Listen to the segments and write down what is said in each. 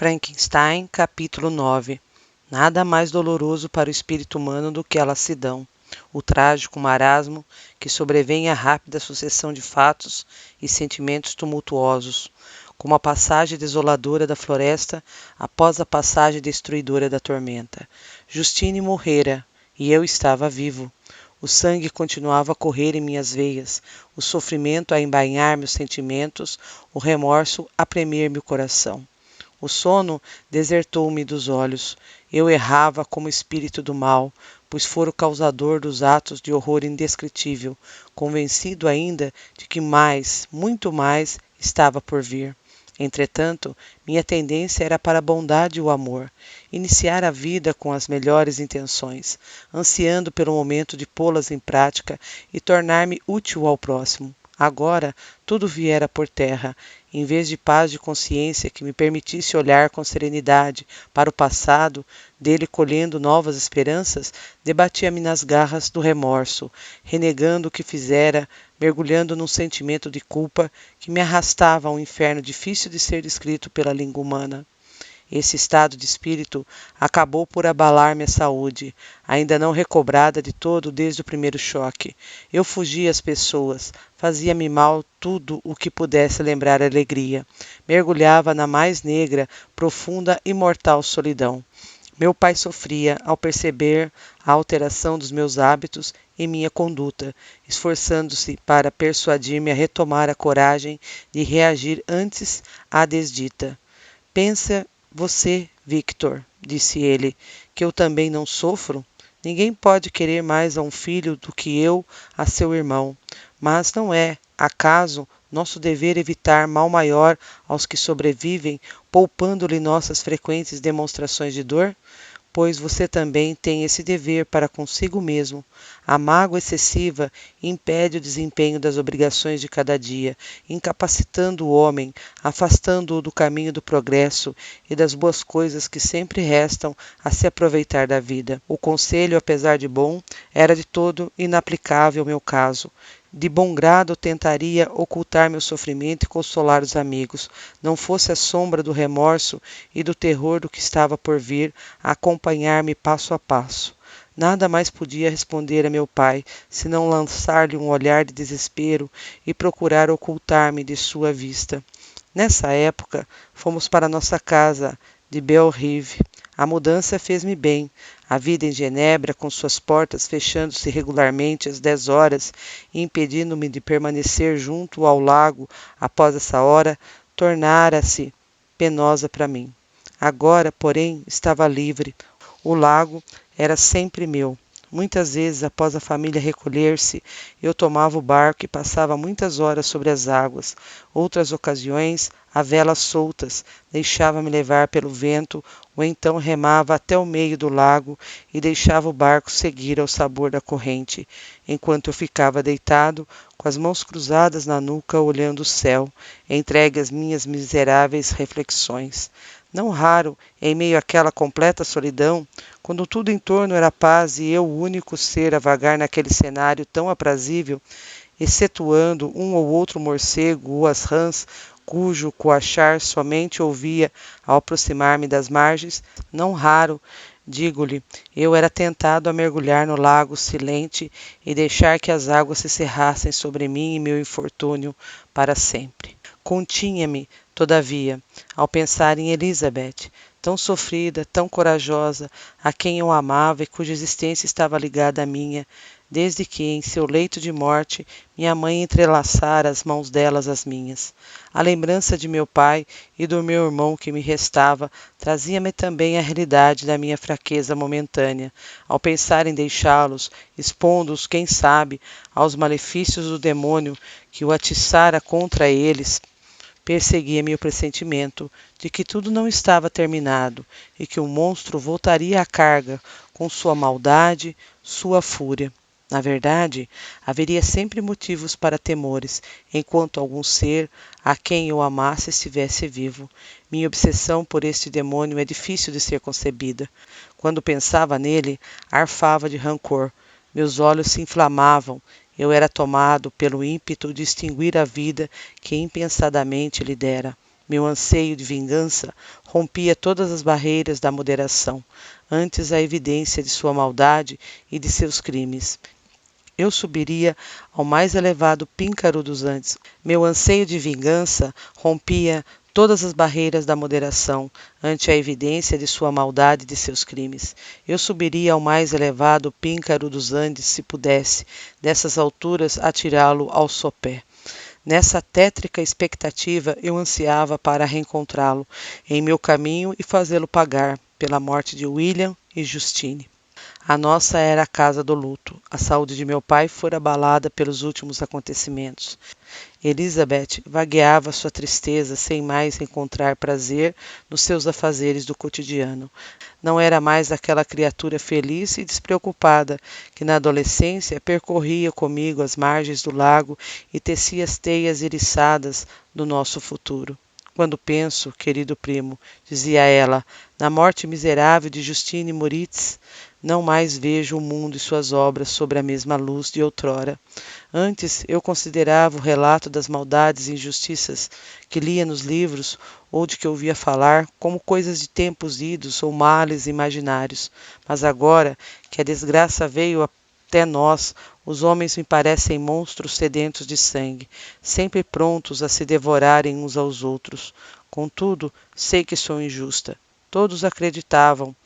Frankenstein, capítulo 9. Nada mais doloroso para o espírito humano do que a lassidão, o trágico marasmo que sobrevém à rápida sucessão de fatos e sentimentos tumultuosos, como a passagem desoladora da floresta após a passagem destruidora da tormenta. Justine morrera, e eu estava vivo. O sangue continuava a correr em minhas veias, o sofrimento a embainhar meus sentimentos, o remorso a premer meu coração. O sono desertou-me dos olhos. Eu errava como espírito do mal, pois fora o causador dos atos de horror indescritível, convencido ainda de que mais, muito mais, estava por vir. Entretanto, minha tendência era para a bondade e o amor, iniciar a vida com as melhores intenções, ansiando pelo momento de pô-las em prática e tornar-me útil ao próximo. Agora, tudo viera por terra. Em vez de paz de consciência que me permitisse olhar com serenidade para o passado, dele colhendo novas esperanças, debatia-me nas garras do remorso, renegando o que fizera, mergulhando num sentimento de culpa que me arrastava a um inferno difícil de ser descrito pela língua humana. Esse estado de espírito acabou por abalar minha saúde, ainda não recobrada de todo desde o primeiro choque. Eu fugia às pessoas, fazia-me mal tudo o que pudesse lembrar a alegria. Mergulhava na mais negra, profunda e mortal solidão. Meu pai sofria ao perceber a alteração dos meus hábitos e minha conduta, esforçando-se para persuadir-me a retomar a coragem de reagir antes à desdita. Pensa você, Victor, disse ele, que eu também não sofro? Ninguém pode querer mais a um filho do que eu a seu irmão. Mas não é, acaso, nosso dever evitar mal maior aos que sobrevivem, poupando-lhe nossas frequentes demonstrações de dor? Pois você também tem esse dever para consigo mesmo. A mágoa excessiva impede o desempenho das obrigações de cada dia, incapacitando o homem, afastando-o do caminho do progresso e das boas coisas que sempre restam a se aproveitar da vida. O conselho, apesar de bom, era de todo inaplicável ao meu caso. De bom grado tentaria ocultar meu sofrimento e consolar os amigos, não fosse a sombra do remorso e do terror do que estava por vir a acompanhar-me passo a passo. Nada mais podia responder a meu pai, senão lançar-lhe um olhar de desespero e procurar ocultar-me de sua vista. Nessa época, fomos para nossa casa de Belle-Rive. A mudança fez-me bem. A vida em Genebra, com suas portas fechando-se regularmente às 10 horas e impedindo-me de permanecer junto ao lago após essa hora, tornara-se penosa para mim. Agora, porém, estava livre. O lago era sempre meu. Muitas vezes, após a família recolher-se, eu tomava o barco e passava muitas horas sobre as águas. Outras ocasiões, a velas soltas, deixava-me levar pelo vento, ou então remava até o meio do lago e deixava o barco seguir ao sabor da corrente, enquanto eu ficava deitado, com as mãos cruzadas na nuca, olhando o céu, entregue às minhas miseráveis reflexões. Não raro, em meio àquela completa solidão, quando tudo em torno era paz e eu o único ser a vagar naquele cenário tão aprazível, excetuando um ou outro morcego ou as rãs, cujo coachar somente ouvia ao aproximar-me das margens, não raro, digo-lhe, eu era tentado a mergulhar no lago silente e deixar que as águas se cerrassem sobre mim e meu infortúnio para sempre. Continha-me, todavia, ao pensar em Elizabeth, tão sofrida, tão corajosa, a quem eu amava e cuja existência estava ligada à minha, desde que, em seu leito de morte, minha mãe entrelaçara as mãos delas às minhas. A lembrança de meu pai e do meu irmão que me restava trazia-me também a realidade da minha fraqueza momentânea. Ao pensar em deixá-los, expondo-os, quem sabe, aos malefícios do demônio que o atiçara contra eles, perseguia-me o pressentimento de que tudo não estava terminado e que o monstro voltaria à carga com sua maldade, sua fúria. Na verdade, haveria sempre motivos para temores, enquanto algum ser a quem eu amasse estivesse vivo. Minha obsessão por este demônio é difícil de ser concebida. Quando pensava nele, arfava de rancor. Meus olhos se inflamavam. Eu era tomado pelo ímpeto de extinguir a vida que impensadamente lhe dera. Meu anseio de vingança rompia todas as barreiras da moderação, antes a evidência de sua maldade e de seus crimes. Eu subiria ao mais elevado píncaro dos Andes. Meu anseio de vingança rompia todas as barreiras da moderação ante a evidência de sua maldade e de seus crimes. Eu subiria ao mais elevado píncaro dos Andes se pudesse, dessas alturas, atirá-lo ao sopé. Nessa tétrica expectativa, eu ansiava para reencontrá-lo em meu caminho e fazê-lo pagar pela morte de William e Justine. A nossa era a casa do luto. A saúde de meu pai fora abalada pelos últimos acontecimentos. Elizabeth vagueava sua tristeza sem mais encontrar prazer nos seus afazeres do cotidiano. Não era mais aquela criatura feliz e despreocupada que na adolescência percorria comigo as margens do lago e tecia as teias eriçadas do nosso futuro. Quando penso, querido primo, dizia ela, na morte miserável de Justine Moritz, não mais vejo o mundo e suas obras sob a mesma luz de outrora. Antes eu considerava o relato das maldades e injustiças que lia nos livros ou de que ouvia falar como coisas de tempos idos ou males imaginários. Mas agora que a desgraça veio até nós, os homens me parecem monstros sedentos de sangue, sempre prontos a se devorarem uns aos outros. Contudo, sei que sou injusta. Todos acreditavam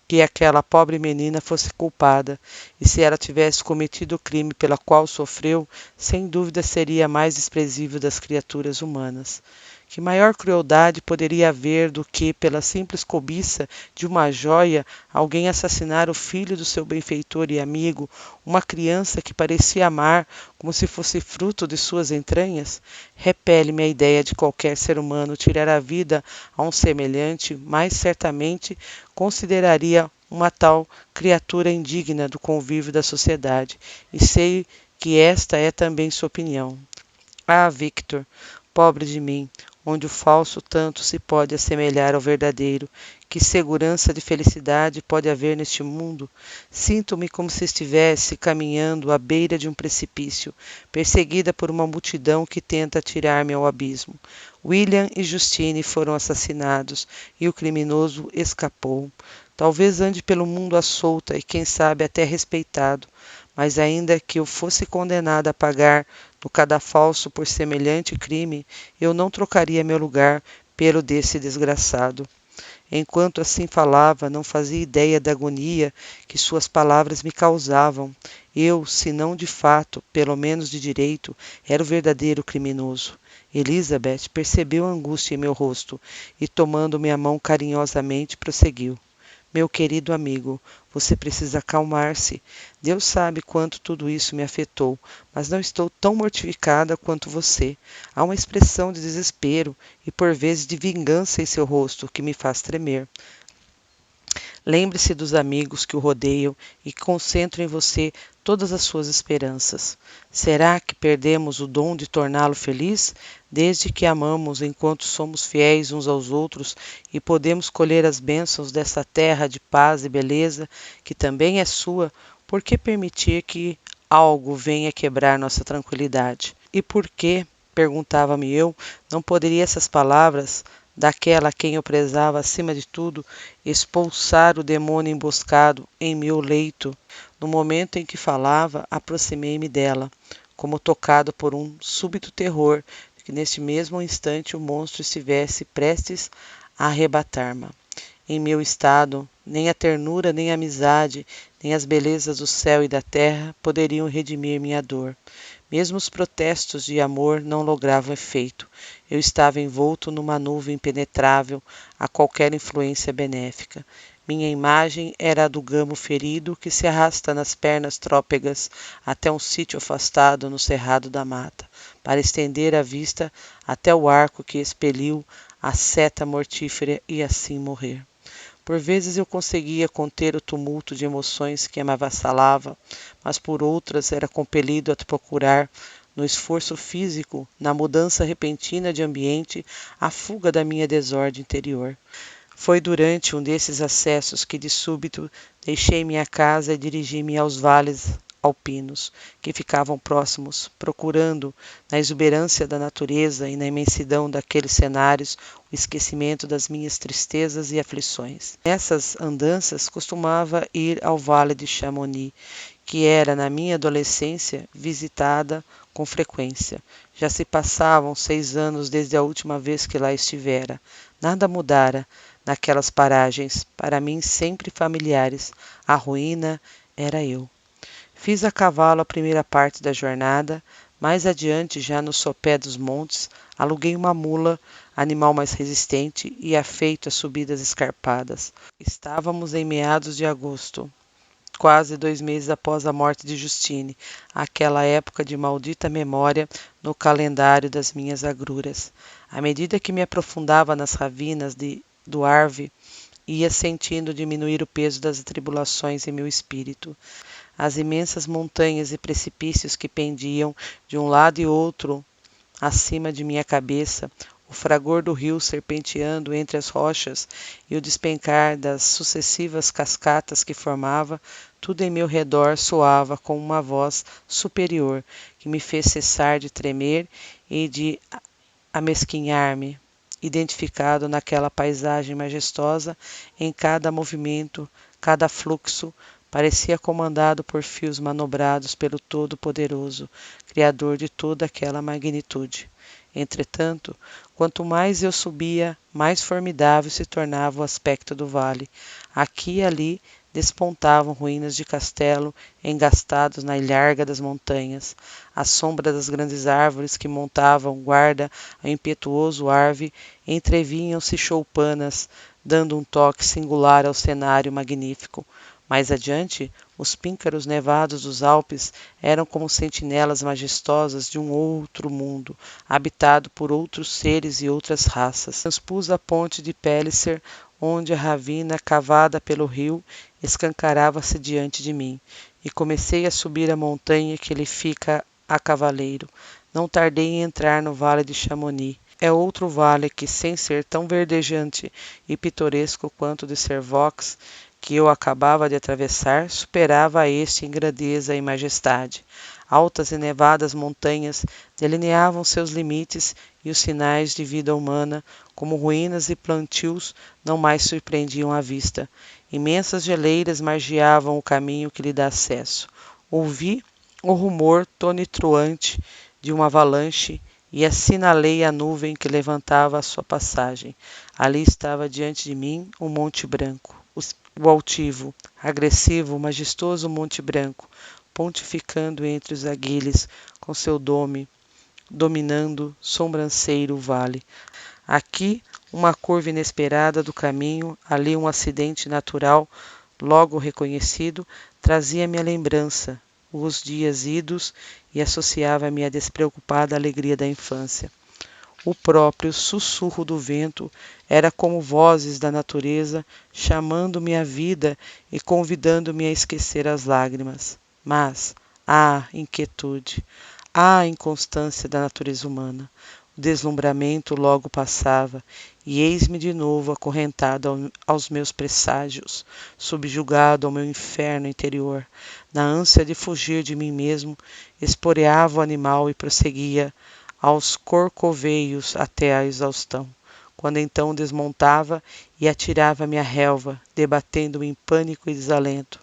que aquela pobre menina fosse culpada, e se ela tivesse cometido o crime pela qual sofreu, sem dúvida seria a mais desprezível das criaturas humanas. Que maior crueldade poderia haver do que, pela simples cobiça de uma joia, alguém assassinar o filho do seu benfeitor e amigo, uma criança que parecia amar como se fosse fruto de suas entranhas? Repele-me a ideia de qualquer ser humano tirar a vida a um semelhante, mas certamente consideraria uma tal criatura indigna do convívio da sociedade, e sei que esta é também sua opinião. Ah, Victor, pobre de mim, onde o falso tanto se pode assemelhar ao verdadeiro, que segurança de felicidade pode haver neste mundo? Sinto-me como se estivesse caminhando à beira de um precipício, perseguida por uma multidão que tenta atirar-me ao abismo. William e Justine foram assassinados e o criminoso escapou. Talvez ande pelo mundo à solta e, quem sabe, até respeitado, mas ainda que eu fosse condenada a pagar no cadafalso por semelhante crime, eu não trocaria meu lugar pelo desse desgraçado. Enquanto assim falava, não fazia ideia da agonia que suas palavras me causavam. Eu, se não de fato, pelo menos de direito, era o verdadeiro criminoso. Elizabeth percebeu a angústia em meu rosto e, tomando minha mão carinhosamente, prosseguiu. Meu querido amigo, você precisa acalmar-se. Deus sabe quanto tudo isso me afetou, mas não estou tão mortificada quanto você. Há uma expressão de desespero e por vezes de vingança em seu rosto que me faz tremer. Lembre-se dos amigos que o rodeiam e concentram em você todas as suas esperanças. Será que perdemos o dom de torná-lo feliz? Desde que amamos enquanto somos fiéis uns aos outros e podemos colher as bênçãos dessa terra de paz e beleza, que também é sua, por que permitir que algo venha quebrar nossa tranquilidade? E por que, perguntava-me eu, não poderia essas palavras daquela a quem eu prezava acima de tudo, expulsar o demônio emboscado em meu leito? No momento em que falava, aproximei-me dela, como tocado por um súbito terror de que neste mesmo instante o monstro estivesse prestes a arrebatar-me. Em meu estado, nem a ternura, nem a amizade, nem as belezas do céu e da terra poderiam redimir minha dor. Mesmo os protestos de amor não logravam efeito. Eu estava envolto numa nuvem impenetrável a qualquer influência benéfica. Minha imagem era a do gamo ferido que se arrasta nas pernas trópegas até um sítio afastado no cerrado da mata, para estender a vista até o arco que expeliu a seta mortífera e assim morrer. Por vezes eu conseguia conter o tumulto de emoções que me avassalava, mas por outras era compelido a procurar, no esforço físico, na mudança repentina de ambiente, a fuga da minha desordem interior. Foi durante um desses acessos que de súbito deixei minha casa e dirigi-me aos vales alpinos que ficavam próximos, procurando, na exuberância da natureza e na imensidão daqueles cenários, o esquecimento das minhas tristezas e aflições. Nessas andanças costumava ir ao Vale de Chamonix, que era, na minha adolescência, visitada com frequência. Já se passavam 6 anos desde a última vez que lá estivera. Nada mudara naquelas paragens, para mim sempre familiares. A ruína era eu. Fiz a cavalo a primeira parte da jornada. Mais adiante, já no sopé dos montes, aluguei uma mula, animal mais resistente e afeito às subidas escarpadas. Estávamos em meados de agosto, quase 2 meses após a morte de Justine, aquela época de maldita memória no calendário das minhas agruras. À medida que me aprofundava nas ravinas do Arve, ia sentindo diminuir o peso das atribulações em meu espírito. As imensas montanhas e precipícios que pendiam de um lado e outro acima de minha cabeça, o fragor do rio serpenteando entre as rochas e o despencar das sucessivas cascatas que formava, tudo em meu redor soava com uma voz superior que me fez cessar de tremer e de amesquinhar-me, identificado naquela paisagem majestosa, em cada movimento, cada fluxo, parecia comandado por fios manobrados pelo Todo-Poderoso, Criador de toda aquela magnitude. Entretanto, quanto mais eu subia, mais formidável se tornava o aspecto do vale. Aqui e ali despontavam ruínas de castelo engastados na ilharga das montanhas. À sombra das grandes árvores que montavam guarda ao impetuoso Arve, entrevinham-se choupanas, dando um toque singular ao cenário magnífico. Mais adiante, os píncaros nevados dos Alpes eram como sentinelas majestosas de um outro mundo, habitado por outros seres e outras raças. Transpus a ponte de Pellicer, onde a ravina cavada pelo rio escancarava-se diante de mim, e comecei a subir a montanha que lhe fica a cavaleiro. Não tardei em entrar no Vale de Chamonix. É outro vale que, sem ser tão verdejante e pitoresco quanto o de Servox, que eu acabava de atravessar, superava a este em grandeza e majestade. Altas e nevadas montanhas delineavam seus limites e os sinais de vida humana, como ruínas e plantios, não mais surpreendiam a vista. Imensas geleiras margeavam o caminho que lhe dá acesso. Ouvi o rumor tonitruante de uma avalanche e assinalei a nuvem que levantava a sua passagem. Ali estava diante de mim o Monte Branco, o altivo, agressivo, majestoso Monte Branco, pontificando entre os aguilhes com seu dome, dominando sobranceiro o vale. Aqui uma curva inesperada do caminho, ali um acidente natural, logo reconhecido, trazia-me à lembrança os dias idos e associava-me à despreocupada alegria da infância. O próprio sussurro do vento era como vozes da natureza chamando-me à vida e convidando-me a esquecer as lágrimas. Mas, inquietude, inconstância da natureza humana. O deslumbramento logo passava, e eis-me de novo acorrentado aos meus presságios, subjugado ao meu inferno interior. Na ânsia de fugir de mim mesmo, esporeava o animal e prosseguia aos corcoveios até a exaustão, quando então desmontava e atirava-me à relva, debatendo-me em pânico e desalento.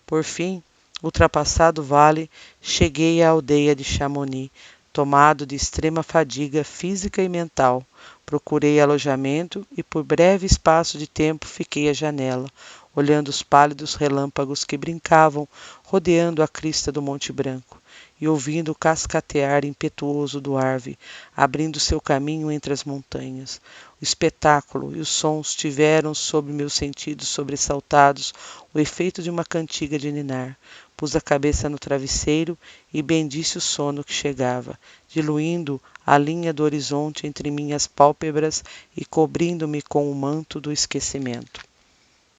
Por fim, ultrapassado o vale, cheguei à aldeia de Chamonix, tomado de extrema fadiga física e mental. Procurei alojamento e por breve espaço de tempo fiquei à janela, olhando os pálidos relâmpagos que brincavam, rodeando a crista do Monte Branco, e ouvindo o cascatear impetuoso do Arve, abrindo seu caminho entre as montanhas. O espetáculo e os sons tiveram sobre meus sentidos sobressaltados o efeito de uma cantiga de ninar. Pus a cabeça no travesseiro e bendisse o sono que chegava, diluindo a linha do horizonte entre minhas pálpebras e cobrindo-me com o manto do esquecimento.